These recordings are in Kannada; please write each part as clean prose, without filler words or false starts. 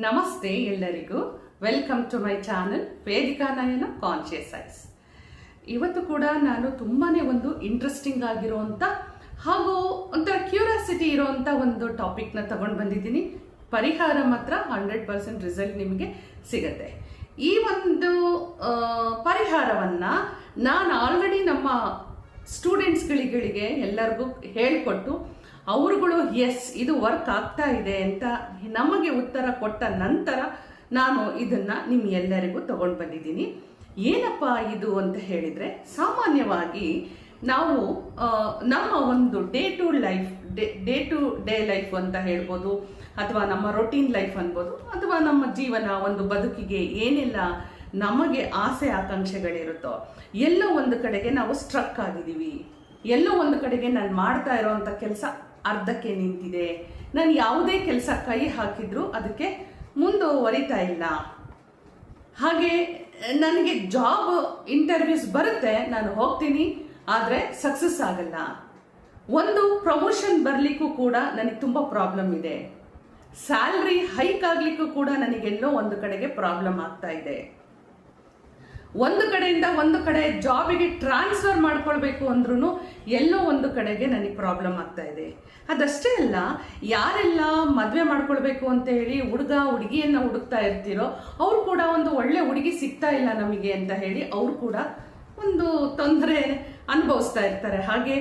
ನಮಸ್ತೆ ಎಲ್ಲರಿಗೂ. Welcome to my channel Vedika Nayana conscious eyes. ಇವತ್ತು ಕೂಡ ನಾನು ತುಂಬಾನೇ ಒಂದು ಇಂಟ್ರೆಸ್ಟಿಂಗ್ ಆಗಿರುವಂತ ಹಾಗೂ ಒಂಥರ ಕ್ಯೂರಿಯಾಸಿಟಿ ಇರುವಂತ ಒಂದು ಟಾಪಿಕ್ನ ತಗೊಂಡು ಬಂದಿದ್ದೀನಿ. ಪರಿಹಾರ ಮಾತ್ರ 100% ರಿಸಲ್ಟ್ ನಿಮಗೆ ಸಿಗತ್ತೆ. ಈ ಒಂದು ಪರಿಹಾರವನ್ನ ನಾನು ಆಲ್ರೆಡಿ ನಮ್ಮ ಸ್ಟೂಡೆಂಟ್ಸ್ಗಳಿಗೆ ಎಲ್ಲರಿಗೂ ಹೇಳಿಕೊಟ್ಟು ಅವರುಗಳು ಎಸ್ ಇದು ವರ್ಕ್ ಆಗ್ತಾ ಇದೆ ಅಂತ ನಮಗೆ ಉತ್ತರ ಕೊಟ್ಟ ನಂತರ ನಾನು ಇದನ್ನ ನಿಮ್ಮೆಲ್ಲರಿಗೂ ತಗೊಂಡು ಬಂದಿದ್ದೀನಿ. ಏನಪ್ಪ ಇದು ಅಂತ ಹೇಳಿದ್ರೆ, ಸಾಮಾನ್ಯವಾಗಿ ನಾವು ನಮ್ಮ ಒಂದು ಡೇ ಟು ಡೇ ಲೈಫ್ ಅಂತ ಹೇಳ್ಬೋದು, ಅಥವಾ ನಮ್ಮ ರೊಟೀನ್ ಲೈಫ್ ಅನ್ಬೋದು, ಅಥವಾ ನಮ್ಮ ಜೀವನ ಒಂದು ಬದುಕಿಗೆ ಏನೆಲ್ಲ ನಮಗೆ ಆಸೆ ಆಕಾಂಕ್ಷೆಗಳಿರುತ್ತೋ ಎಲ್ಲೋ ಒಂದು ಕಡೆಗೆ ನಾವು ಸ್ಟ್ರಕ್ ಆಗಿದ್ದೀವಿ. ಎಲ್ಲೋ ಒಂದು ಕಡೆಗೆ ನಾನು ಮಾಡ್ತಾ ಇರೋವಂಥ ಕೆಲಸ ಅರ್ಧಕ್ಕೆ ನಿಂತಿದೆ. ನಾನು ಯಾವುದೇ ಕೆಲಸ ಕೈ ಹಾಕಿದ್ರು ಅದಕ್ಕೆ ಮುಂದುವರಿತಾ ಇಲ್ಲ. ಹಾಗೆ ನನಗೆ ಜಾಬ್ ಇಂಟರ್ವ್ಯೂಸ್ ಬರುತ್ತೆ, ನಾನು ಹೋಗ್ತೀನಿ, ಆದರೆ ಸಕ್ಸಸ್ ಆಗಲ್ಲ. ಒಂದು ಪ್ರಮೋಷನ್ ಬರಲಿಕ್ಕೂ ಕೂಡ ನನಗೆ ತುಂಬ ಪ್ರಾಬ್ಲಮ್ ಇದೆ. ಸ್ಯಾಲ್ರಿ ಹೈಕ್ ಆಗ್ಲಿಕ್ಕೂ ಕೂಡ ನನಗೆಲ್ಲೋ ಒಂದು ಕಡೆಗೆ ಪ್ರಾಬ್ಲಮ್ ಆಗ್ತಾ ಇದೆ. ಒಂದು ಕಡೆಯಿಂದ ಒಂದು ಕಡೆ ಜಾಬಿಗೆ ಟ್ರಾನ್ಸ್ಫರ್ ಮಾಡ್ಕೊಳ್ಬೇಕು ಅಂದ್ರೂ ಎಲ್ಲೋ ಒಂದು ಕಡೆಗೆ ನನಗೆ ಪ್ರಾಬ್ಲಮ್ ಆಗ್ತಾ ಇದೆ. ಅದಷ್ಟೇ ಅಲ್ಲ, ಯಾರೆಲ್ಲ ಮದುವೆ ಮಾಡ್ಕೊಳ್ಬೇಕು ಅಂತ ಹೇಳಿ ಹುಡುಗಿಯನ್ನ ಹುಡುಕ್ತಾ ಇರ್ತೀರೋ ಅವ್ರು ಕೂಡ ಒಂದು ಒಳ್ಳೆ ಹುಡುಗಿ ಸಿಗ್ತಾ ಇಲ್ಲ ನಮಗೆ ಅಂತ ಹೇಳಿ ಅವ್ರು ಕೂಡ ಒಂದು ತೊಂದರೆ ಅನುಭವಿಸ್ತಾ ಇರ್ತಾರೆ. ಹಾಗೆ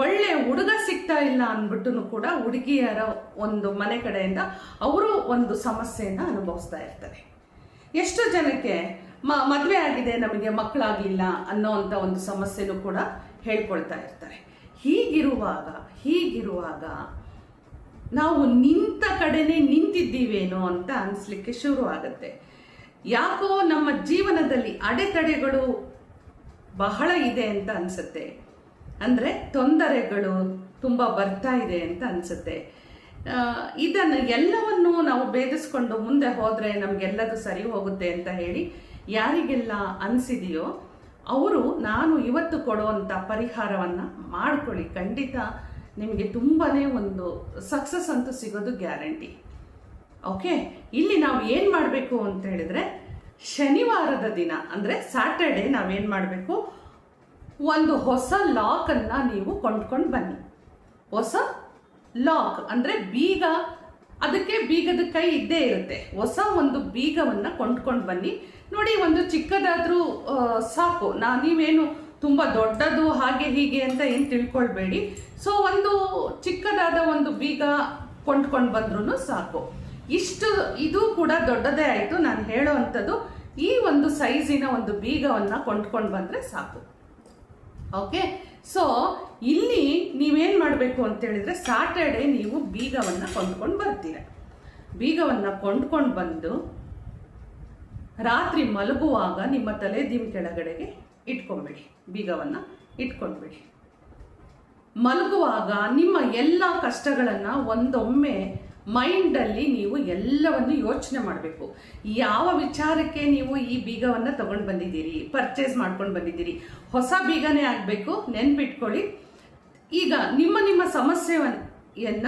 ಒಳ್ಳೆ ಹುಡುಗ ಸಿಗ್ತಾ ಇಲ್ಲ ಅಂದ್ಬಿಟ್ಟು ಕೂಡ ಹುಡುಗಿಯರ ಒಂದು ಮನೆ ಕಡೆಯಿಂದ ಅವರು ಒಂದು ಸಮಸ್ಯೆಯನ್ನ ಅನುಭವಿಸ್ತಾ ಇರ್ತಾರೆ. ಎಷ್ಟು ಜನಕ್ಕೆ ಮದುವೆ ಆಗಿದೆ, ನಮಗೆ ಮಕ್ಕಳಾಗಲಿಲ್ಲ ಅನ್ನೋ ಅಂತ ಒಂದು ಸಮಸ್ಯೆನೂ ಕೂಡ ಹೇಳ್ಕೊಳ್ತಾ ಇರ್ತಾರೆ. ಹೀಗಿರುವಾಗ ನಾವು ನಿಂತ ಕಡೆನೆ ನಿಂತಿದ್ದೀವೇನೋ ಅಂತ ಅನ್ಸ್ಲಿಕ್ಕೆ ಶುರು ಆಗತ್ತೆ. ಯಾಕೋ ನಮ್ಮ ಜೀವನದಲ್ಲಿ ಅಡೆತಡೆಗಳು ಬಹಳ ಇದೆ ಅಂತ ಅನ್ಸುತ್ತೆ. ಅಂದ್ರೆ ತೊಂದರೆಗಳು ತುಂಬಾ ಬರ್ತಾ ಇದೆ ಅಂತ ಅನ್ಸುತ್ತೆ. ಇದನ್ನ ಎಲ್ಲವನ್ನು ನಾವು ಭೇದಿಸ್ಕೊಂಡು ಮುಂದೆ ಹೋದ್ರೆ ನಮ್ಗೆಲ್ಲದು ಸರಿ ಹೋಗುತ್ತೆ ಅಂತ ಹೇಳಿ ಯಾರಿಗೆಲ್ಲ ಅನ್ಸಿದೆಯೋ ಅವರು ನಾನು ಇವತ್ತು ಕೊಡುವಂತ ಪರಿಹಾರವನ್ನ ಮಾಡ್ಕೊಳ್ಳಿ. ಖಂಡಿತ ನಿಮಗೆ ತುಂಬಾನೇ ಒಂದು ಸಕ್ಸಸ್ ಅಂತೂ ಸಿಗೋದು ಗ್ಯಾರಂಟಿ. ಓಕೆ, ಇಲ್ಲಿ ನಾವು ಏನ್ ಮಾಡಬೇಕು ಅಂತ ಹೇಳಿದ್ರೆ, ಶನಿವಾರದ ದಿನ ಅಂದ್ರೆ ಸ್ಯಾಟರ್ಡೆ ನಾವೇನ್ ಮಾಡಬೇಕು, ಒಂದು ಹೊಸ ಲಾಕ್ ಅನ್ನ ನೀವು ಕೊಂಡ್ಕೊಂಡು ಬನ್ನಿ. ಹೊಸ ಲಾಕ್ ಅಂದ್ರೆ ಬೀಗ, ಅದಕ್ಕೆ ಬೀಗದ ಕೈ ಇದ್ದೇ ಇರುತ್ತೆ. ಹೊಸ ಒಂದು ಬೀಗವನ್ನ ಕೊಂಡ್ಕೊಂಡು ಬನ್ನಿ. ನೋಡಿ, ಒಂದು ಚಿಕ್ಕದಾದ್ರೂ ಸಾಕು. ನೀವೇನು ತುಂಬಾ ದೊಡ್ಡದು ಹಾಗೆ ಹೀಗೆ ಅಂತ ಏನು ತಿಳ್ಕೊಳ್ಬೇಡಿ. ಸೊ ಒಂದು ಚಿಕ್ಕದಾದ ಒಂದು ಬೀಗ ಕೊಂಡ್ಕೊಂಡು ಬಂದ್ರೂ ಸಾಕು. ಇದು ಕೂಡ ದೊಡ್ಡದೇ ಆಯ್ತು. ನಾನು ಹೇಳೋ ಅಂಥದ್ದು ಈ ಒಂದು ಸೈಜಿನ ಒಂದು ಬೀಗವನ್ನ ಕೊಂಡ್ಕೊಂಡು ಬಂದ್ರೆ ಸಾಕು. ಓಕೆ, ಸೊ ಇಲ್ಲಿ ನೀವೇನ್ ಮಾಡಬೇಕು ಅಂತ ಹೇಳಿದ್ರೆ, ಸ್ಯಾಟರ್ಡೆ ನೀವು ಬೀಗವನ್ನ ಕೊಂಡ್ಕೊಂಡು ಬರ್ತೀರ. ಬೀಗವನ್ನ ಕೊಂಡ್ಕೊಂಡು ಬಂದು ರಾತ್ರಿ ಮಲಗುವಾಗ ನಿಮ್ಮ ತಲೆ ದಿಮ್ ಕೆಳಗಡೆಗೆ ಇಟ್ಕೊಂಡ್ಬಿಡಿ. ಬೀಗವನ್ನ ಇಟ್ಕೊಂಡ್ಬಿಡಿ. ಮಲಗುವಾಗ ನಿಮ್ಮ ಎಲ್ಲ ಕಷ್ಟಗಳನ್ನ ಒಂದೊಮ್ಮೆ ಮೈಂಡಲ್ಲಿ ನೀವು ಎಲ್ಲವನ್ನು ಯೋಚನೆ ಮಾಡಬೇಕು. ಯಾವ ವಿಚಾರಕ್ಕೆ ನೀವು ಈ ಬೀಗವನ್ನ ತಗೊಂಡು ಬಂದಿದ್ದೀರಿ, ಪರ್ಚೇಸ್ ಮಾಡ್ಕೊಂಡು ಬಂದಿದ್ದೀರಿ, ಹೊಸ ಬೀಗನೇ ಆಗಬೇಕು, ನೆನ್ಪಿಟ್ಕೊಳ್ಳಿ. ಈಗ ನಿಮ್ಮ ಸಮಸ್ಯೆಯನ್ನ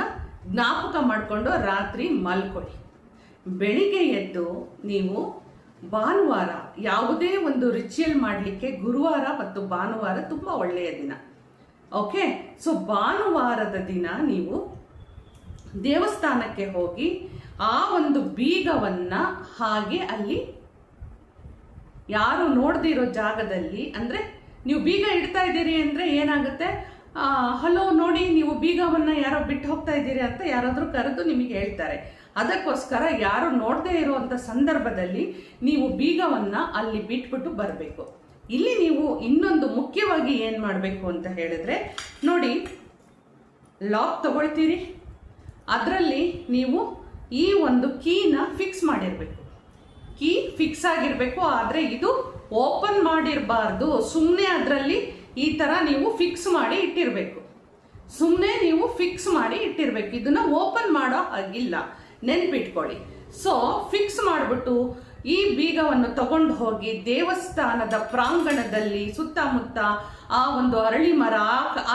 ಜ್ಞಾಪಕ ಮಾಡಿಕೊಂಡು ರಾತ್ರಿ ಮಲ್ಕೊಳ್ಳಿ. ಬೆಳಿಗ್ಗೆ ಎದ್ದು ನೀವು ಭಾನುವಾರ ಯಾವುದೇ ಒಂದು ರಿಚುವಲ್ ಮಾಡಲಿಕ್ಕೆ ಗುರುವಾರ ಮತ್ತು ಭಾನುವಾರ ತುಂಬಾ ಒಳ್ಳೆಯ ದಿನ. ಓಕೆ, ಸೊ ಭಾನುವಾರದ ದಿನ ನೀವು ದೇವಸ್ಥಾನಕ್ಕೆ ಹೋಗಿ ಆ ಒಂದು ಬೀಗವನ್ನ ಹಾಗೆ ಅಲ್ಲಿ ಯಾರು ನೋಡ್ದಿರೋ ಜಾಗದಲ್ಲಿ, ಅಂದ್ರೆ ನೀವು ಬೀಗ ಇಡ್ತಾ ಇದ್ದೀರಿ ಅಂದ್ರೆ ಏನಾಗುತ್ತೆ, ಹಲೋ ನೋಡಿ ನೀವು ಬೀಗವನ್ನ ಯಾರೋ ಬಿಟ್ಟು ಹೋಗ್ತಾ ಇದ್ದೀರಿ ಅಂತ ಯಾರಾದ್ರೂ ಕರೆದು ನಿಮಗೆ ಹೇಳ್ತಾರೆ. ಅದಕ್ಕೋಸ್ಕರ ಯಾರು ನೋಡದೇ ಇರುವಂತ ಸಂದರ್ಭದಲ್ಲಿ ನೀವು ಬೀಗವನ್ನ ಅಲ್ಲಿ ಬಿಟ್ಬಿಟ್ಟು ಬರಬೇಕು. ಇಲ್ಲಿ ನೀವು ಇನ್ನೊಂದು ಮುಖ್ಯವಾಗಿ ಏನ್ ಮಾಡಬೇಕು ಅಂತ ಹೇಳಿದ್ರೆ, ನೋಡಿ, ಲಾಕ್ ತಗೊಳ್ತೀರಿ, ಅದರಲ್ಲಿ ನೀವು ಈ ಒಂದು ಕೀನ ಫಿಕ್ಸ್ ಮಾಡಿರ್ಬೇಕು. ಕೀ ಫಿಕ್ಸ್ ಆಗಿರ್ಬೇಕು, ಆದ್ರೆ ಇದು ಓಪನ್ ಮಾಡಿರಬಾರ್ದು. ಸುಮ್ಮನೆ ಅದರಲ್ಲಿ ಈ ತರ ನೀವು ಫಿಕ್ಸ್ ಮಾಡಿ ಇಟ್ಟಿರ್ಬೇಕು. ಸುಮ್ಮನೆ ನೀವು ಫಿಕ್ಸ್ ಮಾಡಿ ಇಟ್ಟಿರ್ಬೇಕು. ಇದನ್ನ ಓಪನ್ ಮಾಡೋ ಹಾಗಿಲ್ಲ, ನೆನ್ಪಿಟ್ಕೊಳ್ಳಿ. ಸೊ ಫಿಕ್ಸ್ ಮಾಡಿಬಿಟ್ಟು ಈ ಬೀಗವನ್ನು ತಗೊಂಡು ಹೋಗಿ ದೇವಸ್ಥಾನದ ಪ್ರಾಂಗಣದಲ್ಲಿ ಸುತ್ತಮುತ್ತ ಆ ಒಂದು ಅರಳಿ ಮರ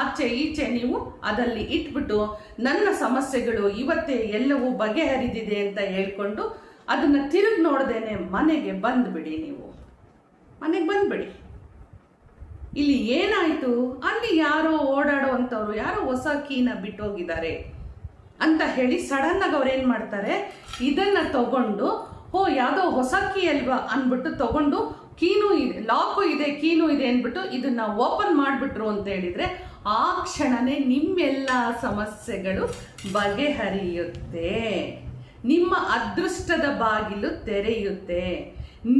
ಆಚೆ ಈಚೆ ನೀವು ಅದಲ್ಲಿ ಇಟ್ಬಿಟ್ಟು ನನ್ನ ಸಮಸ್ಯೆಗಳು ಇವತ್ತೇ ಎಲ್ಲವೂ ಬಗೆಹರಿದಿದೆ ಅಂತ ಹೇಳ್ಕೊಂಡು ಅದನ್ನ ತಿರುಗಿ ನೋಡ್ದೇನೆ ಮನೆಗೆ ಬಂದ್ಬಿಡಿ. ನೀವು ಮನೆಗೆ ಬಂದ್ಬಿಡಿ. ಇಲ್ಲಿ ಏನಾಯ್ತು, ಅಲ್ಲಿ ಯಾರೋ ಓಡಾಡುವಂಥವ್ರು ಯಾರೋ ಹೊಸ ಕೀನ ಬಿಟ್ಟೋಗಿದ್ದಾರೆ ಅಂತ ಹೇಳಿ ಸಡನ್ ಆಗಿ ಅವ್ರು ಏನ್ ಮಾಡ್ತಾರೆ, ಇದನ್ನ ತಗೊಂಡು ಯಾವುದೋ ಹೊಸ ಕೀ ಅಲ್ವಾ ಅನ್ಬಿಟ್ಟು ತಗೊಂಡು ಕೀನೂ ಇದೆ, ಲಾಕು ಇದೆ, ಕೀನೂ ಇದೆ ಅನ್ಬಿಟ್ಟು ಇದನ್ನ ಓಪನ್ ಮಾಡಿಬಿಟ್ರು ಅಂತ ಹೇಳಿದ್ರೆ ಆ ಕ್ಷಣನೇ ನಿಮ್ಮೆಲ್ಲ ಸಮಸ್ಯೆಗಳು ಬಗೆಹರಿಯುತ್ತೆ. ನಿಮ್ಮ ಅದೃಷ್ಟದ ಬಾಗಿಲು ತೆರೆಯುತ್ತೆ.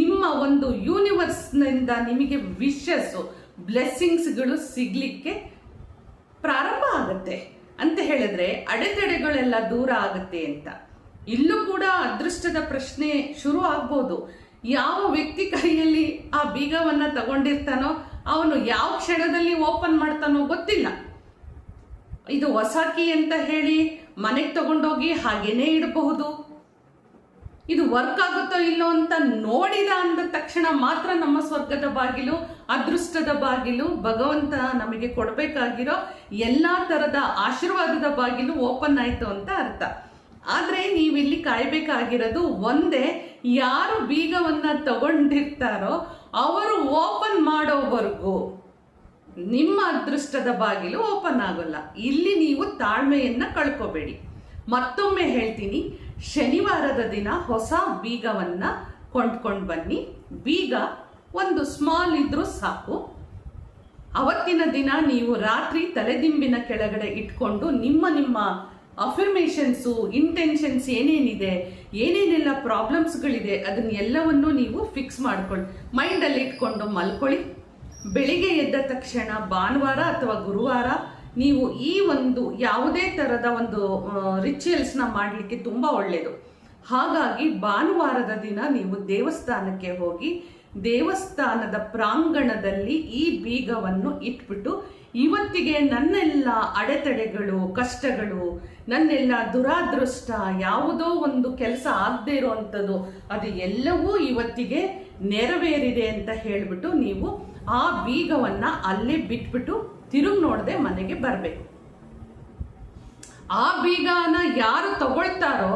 ನಿಮ್ಮ ಒಂದು ಯೂನಿವರ್ಸ್ನಿಂದ ನಿಮಗೆ ವಿಶಸ್ ಬ್ಲೆಸ್ಸಿಂಗ್ಸ್ಗಳು ಸಿಗ್ಲಿಕ್ಕೆ ಪ್ರಾರಂಭ ಆಗುತ್ತೆ ಅಂತ ಹೇಳಿದ್ರೆ ಅಡೆತಡೆಗಳೆಲ್ಲ ದೂರ ಆಗುತ್ತೆ ಅಂತ. ಇಲ್ಲೂ ಕೂಡ ಅದೃಷ್ಟದ ಪ್ರಶ್ನೆ ಶುರು ಆಗ್ಬೋದು. ಯಾವ ವ್ಯಕ್ತಿ ಕೈಯಲ್ಲಿ ಆ ಬೀಗವನ್ನ ತಗೊಂಡಿರ್ತಾನೋ ಅವನು ಯಾವ ಕ್ಷಣದಲ್ಲಿ ಓಪನ್ ಮಾಡ್ತಾನೋ ಗೊತ್ತಿಲ್ಲ. ಇದು ಹೊಸ ಕೀ ಅಂತ ಹೇಳಿ ಮನೆಗೆ ತಗೊಂಡೋಗಿ ಹಾಗೇನೇ ಇಡಬಹುದು. ಇದು ವರ್ಕ್ ಆಗುತ್ತೋ ಇಲ್ಲೋ ಅಂತ ನೋಡಿದ ಅಂದ ತಕ್ಷಣ ಮಾತ್ರ ನಮ್ಮ ಸ್ವರ್ಗದ ಬಾಗಿಲು, ಅದೃಷ್ಟದ ಬಾಗಿಲು, ಭಗವಂತ ನಮಗೆ ಕೊಡಬೇಕಾಗಿರೋ ಎಲ್ಲಾ ತರದ ಆಶೀರ್ವಾದದ ಬಾಗಿಲು ಓಪನ್ ಆಯ್ತು ಅಂತ ಅರ್ಥ. ಆದ್ರೆ ನೀವಿಲ್ಲಿ ಕಾಯ್ಬೇಕಾಗಿರೋದು ಒಂದೇ, ಯಾರು ಬೀಗವನ್ನ ತಗೊಂಡಿರ್ತಾರೋ ಅವರು ಓಪನ್ ಮಾಡೋವರೆಗೂ ನಿಮ್ಮ ಅದೃಷ್ಟದ ಬಾಗಿಲು ಓಪನ್ ಆಗೋಲ್ಲ. ಇಲ್ಲಿ ನೀವು ತಾಳ್ಮೆಯನ್ನ ಕಳ್ಕೋಬೇಡಿ. ಮತ್ತೊಮ್ಮೆ ಹೇಳ್ತೀನಿ, ಶನಿವಾರದ ದಿನ ಹೊಸ ಬೀಗವನ್ನ ಕೊಂಡ್ಕೊಂಡು ಬನ್ನಿ. ಬೀಗ ಒಂದು ಸ್ಮಾಲ್ ಇದ್ರೂ ಸಾಕು. ಅವತ್ತಿನ ದಿನ ನೀವು ರಾತ್ರಿ ತಲೆದಿಂಬಿನ ಕೆಳಗಡೆ ಇಟ್ಕೊಂಡು ನಿಮ್ಮ ಅಫರ್ಮೇಷನ್ಸು, ಇಂಟೆನ್ಷನ್ಸ್ ಏನೇನಿದೆ, ಏನೇನೆಲ್ಲ ಪ್ರಾಬ್ಲಮ್ಸ್ಗಳಿದೆ ಅದನ್ನೆಲ್ಲವನ್ನು ನೀವು ಫಿಕ್ಸ್ ಮಾಡ್ಕೊಳ್ಳಿ, ಮೈಂಡಲ್ಲಿ ಇಟ್ಕೊಂಡು ಮಲ್ಕೊಳ್ಳಿ. ಬೆಳಿಗ್ಗೆ ಎದ್ದ ತಕ್ಷಣ ಭಾನುವಾರ ಅಥವಾ ಗುರುವಾರ ನೀವು ಈ ಒಂದು ಯಾವುದೇ ಥರದ ಒಂದು ರಿಚುವಲ್ಸ್ನ ಮಾಡಲಿಕ್ಕೆ ತುಂಬ ಒಳ್ಳೆಯದು. ಹಾಗಾಗಿ ಭಾನುವಾರದ ದಿನ ನೀವು ದೇವಸ್ಥಾನಕ್ಕೆ ಹೋಗಿ ದೇವಸ್ಥಾನದ ಪ್ರಾಂಗಣದಲ್ಲಿ ಈ ಬೀಗವನ್ನು ಇಟ್ಬಿಟ್ಟು, ಇವತ್ತಿಗೆ ನನ್ನೆಲ್ಲ ಅಡೆತಡೆಗಳು, ಕಷ್ಟಗಳು, ನನ್ನೆಲ್ಲ ದುರಾದೃಷ್ಟ, ಯಾವುದೋ ಒಂದು ಕೆಲಸ ಆಗದೆ ಇರುವಂಥದ್ದು ಅದು ಎಲ್ಲವೂ ಇವತ್ತಿಗೆ ನೆರವೇರಿದೆ ಅಂತ ಹೇಳಿಬಿಟ್ಟು ನೀವು ಆ ಬೀಗವನ್ನ ಅಲ್ಲೇ ಬಿಟ್ಬಿಟ್ಟು ತಿರುಗಿ ನೋಡದೆ ಮನೆಗೆ ಬರಬೇಕು. ಆ ಬೀಗನ ಯಾರು ತಗೊಳ್ತಾರೋ,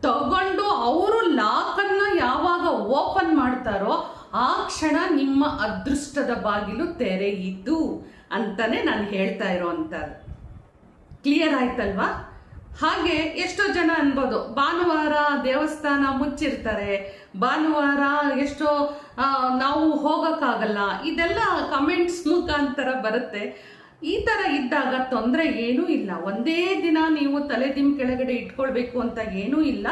ತಗೊಂಡು ಅವರು ಲಾಕನ್ನು ಯಾವಾಗ ಓಪನ್ ಮಾಡ್ತಾರೋ ಆ ಕ್ಷಣ ನಿಮ್ಮ ಅದೃಷ್ಟದ ಬಾಗಿಲು ತೆರೆಯಿತು ಅಂತಾನೆ ನಾನು ಹೇಳ್ತಾ ಇರೋವಂಥದ್ದು. ಕ್ಲಿಯರ್ ಆಯ್ತಲ್ವಾ? ಹಾಗೆ ಎಷ್ಟೋ ಜನ ಅನ್ಬೋದು, ಭಾನುವಾರ ದೇವಸ್ಥಾನ ಮುಚ್ಚಿರ್ತಾರೆ, ಭಾನುವಾರ ಎಷ್ಟೋ ನಾವು ಹೋಗೋಕ್ಕಾಗಲ್ಲ, ಇದೆಲ್ಲ ಕಮೆಂಟ್ಸ್ ಮುಖಾಂತರ ಬರುತ್ತೆ. ಈ ಥರ ಇದ್ದಾಗ ತೊಂದರೆ ಏನೂ ಇಲ್ಲ. ಒಂದೇ ದಿನ ನೀವು ತಲೆದಿಂಬು ಕೆಳಗಡೆ ಇಟ್ಕೊಳ್ಬೇಕು ಅಂತ ಏನೂ ಇಲ್ಲ.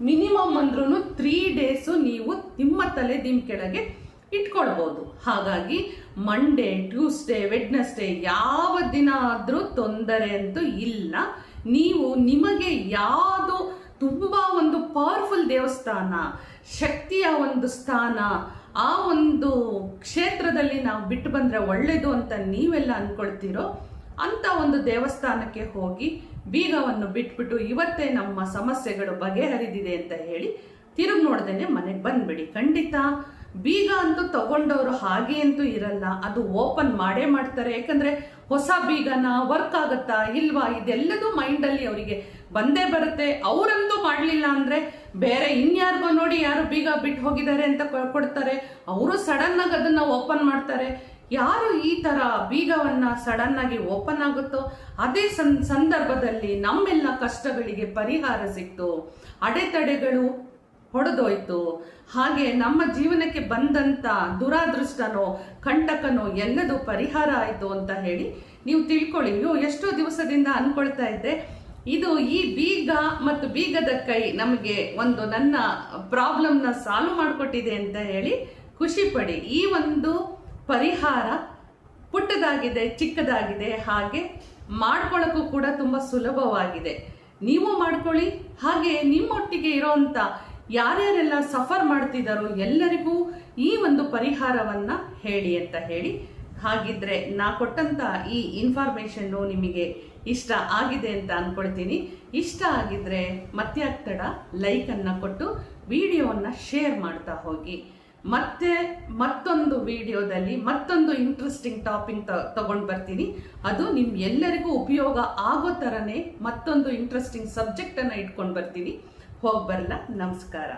ಮಿನಿಮಮ್ ಅಂದ್ರೂ 3 ಡೇಸು ನೀವು ನಿಮ್ಮ ತಲೆದಿಂಬು ಕೆಳಗೆ ಇಟ್ಕೊಳ್ಬೋದು. ಹಾಗಾಗಿ ಮಂಡೇ, ಟ್ಯೂಸ್ಡೇ, ವೆಡ್ನೆಸ್ಡೇ ಯಾವ ದಿನ ಆದರೂ ತೊಂದರೆ ಅಂತೂ ಇಲ್ಲ. ನೀವು ನಿಮಗೆ ಯಾವುದು ತುಂಬ ಒಂದು ಪವರ್ಫುಲ್ ದೇವಸ್ಥಾನ, ಶಕ್ತಿಯ ಒಂದು ಸ್ಥಾನ, ಆ ಒಂದು ಕ್ಷೇತ್ರದಲ್ಲಿ ನಾವು ಬಿಟ್ಟು ಬಂದರೆ ಒಳ್ಳೆಯದು ಅಂತ ನೀವೆಲ್ಲ ಅಂದ್ಕೊಳ್ತೀರೋ ಅಂಥ ಒಂದು ದೇವಸ್ಥಾನಕ್ಕೆ ಹೋಗಿ ಬೀಗವನ್ನು ಬಿಟ್ಬಿಟ್ಟು ಇವತ್ತೇ ನಮ್ಮ ಸಮಸ್ಯೆಗಳು ಬಗೆಹರಿದಿದೆ ಅಂತ ಹೇಳಿ ತಿರುಗಿ ನೋಡ್ದೇನೆ ಮನೆಗೆ ಬಂದ್ಬಿಡಿ. ಖಂಡಿತ ಬೀಗ ಅಂತೂ ತಗೊಂಡವರು ಹಾಗೆ ಅಂತೂ ಇರಲ್ಲ, ಅದು ಓಪನ್ ಮಾಡೇ ಮಾಡ್ತಾರೆ. ಯಾಕಂದ್ರೆ ಹೊಸ ಬೀಗನ ವರ್ಕ್ ಆಗತ್ತಾ ಇಲ್ವಾ ಇದೆಲ್ಲದೂ ಮೈಂಡಲ್ಲಿ ಅವರಿಗೆ ಬಂದೇ ಬರುತ್ತೆ. ಅವರಂತೂ ಮಾಡಲಿಲ್ಲ ಅಂದ್ರೆ ಬೇರೆ ಇನ್ಯಾರಿಗೋ ನೋಡಿ ಯಾರು ಬೀಗ ಬಿಟ್ಟು ಹೋಗಿದ್ದಾರೆ ಅಂತ ಕೊಡ್ತಾರೆ, ಅವರು ಸಡನ್ ಆಗಿ ಅದನ್ನ ಓಪನ್ ಮಾಡ್ತಾರೆ. ಯಾರು ಈ ತರ ಬೀಗವನ್ನ ಸಡನ್ ಆಗಿ ಓಪನ್ ಆಗುತ್ತೋ ಅದೇ ಸಂದರ್ಭದಲ್ಲಿ ನಮ್ಮೆಲ್ಲ ಕಷ್ಟಗಳಿಗೆ ಪರಿಹಾರ ಸಿಕ್ತು, ಅಡೆತಡೆಗಳು ಹೊಡೆದೋಯ್ತು. ಹಾಗೆ ನಮ್ಮ ಜೀವನಕ್ಕೆ ಬಂದಂತ ದುರಾದೃಷ್ಟನೋ ಕಂಟಕನೋ ಎಲ್ಲದೂ ಪರಿಹಾರ ಆಯ್ತು ಅಂತ ಹೇಳಿ ನೀವು ತಿಳ್ಕೊಳ್ಳಿ. ಎಷ್ಟೋ ದಿವಸದಿಂದ ಅನ್ಕೊಳ್ತಾ ಇದ್ದೆ, ಇದು ಈ ಬೀಗ ಮತ್ತು ಬೀಗದ ಕೈ ನಮಗೆ ಒಂದು ನನ್ನ ಪ್ರಾಬ್ಲಮ್ನ ಸಾಲ್ವ್ ಮಾಡಿಕೊಟ್ಟಿದೆ ಅಂತ ಹೇಳಿ ಖುಷಿ ಪಡಿ. ಈ ಒಂದು ಪರಿಹಾರ ಪುಟ್ಟದಾಗಿದೆ, ಚಿಕ್ಕದಾಗಿದೆ, ಹಾಗೆ ಮಾಡ್ಕೊಳ್ಳೋಕ್ಕೂ ಕೂಡ ತುಂಬ ಸುಲಭವಾಗಿದೆ. ನೀವು ಮಾಡ್ಕೊಳ್ಳಿ. ಹಾಗೆ ನಿಮ್ಮೊಟ್ಟಿಗೆ ಇರೋಂಥ ಯಾರ್ಯಾರೆಲ್ಲ ಸಫರ್ ಮಾಡ್ತಿದ್ದಾರೋ ಎಲ್ಲರಿಗೂ ಈ ಒಂದು ಪರಿಹಾರವನ್ನ ಹೇಳಿ ಅಂತ ಹೇಳಿ. ಹಾಗಿದ್ರೆ ನಾ ಕೊಟ್ಟಂತ ಈ ಇನ್ಫಾರ್ಮೇಶನ್ನು ನಿಮಗೆ ಇಷ್ಟ ಆಗಿದೆ ಅಂತ ಅನ್ಕೊಳ್ತೀನಿ. ಇಷ್ಟ ಆಗಿದ್ರೆ ಮತ್ತೆ ಆಗ್ತಡ ಲೈಕನ್ನು ಕೊಟ್ಟು ವಿಡಿಯೋವನ್ನು ಶೇರ್ ಮಾಡ್ತಾ ಹೋಗಿ. ಮತ್ತೆ ಮತ್ತೊಂದು ವಿಡಿಯೋದಲ್ಲಿ ಮತ್ತೊಂದು ಇಂಟ್ರೆಸ್ಟಿಂಗ್ ಟಾಪಿಕ್ ತಗೊಂಡು ಬರ್ತೀನಿ. ಅದು ಎಲ್ಲರಿಗೂ ಉಪಯೋಗ ಆಗೋ ಥರನೇ ಮತ್ತೊಂದು ಇಂಟ್ರೆಸ್ಟಿಂಗ್ ಸಬ್ಜೆಕ್ಟನ್ನು ಇಟ್ಕೊಂಡು ಬರ್ತೀನಿ. ಹೋಗಿ ಬರಲ್ಲ. ನಮಸ್ಕಾರ.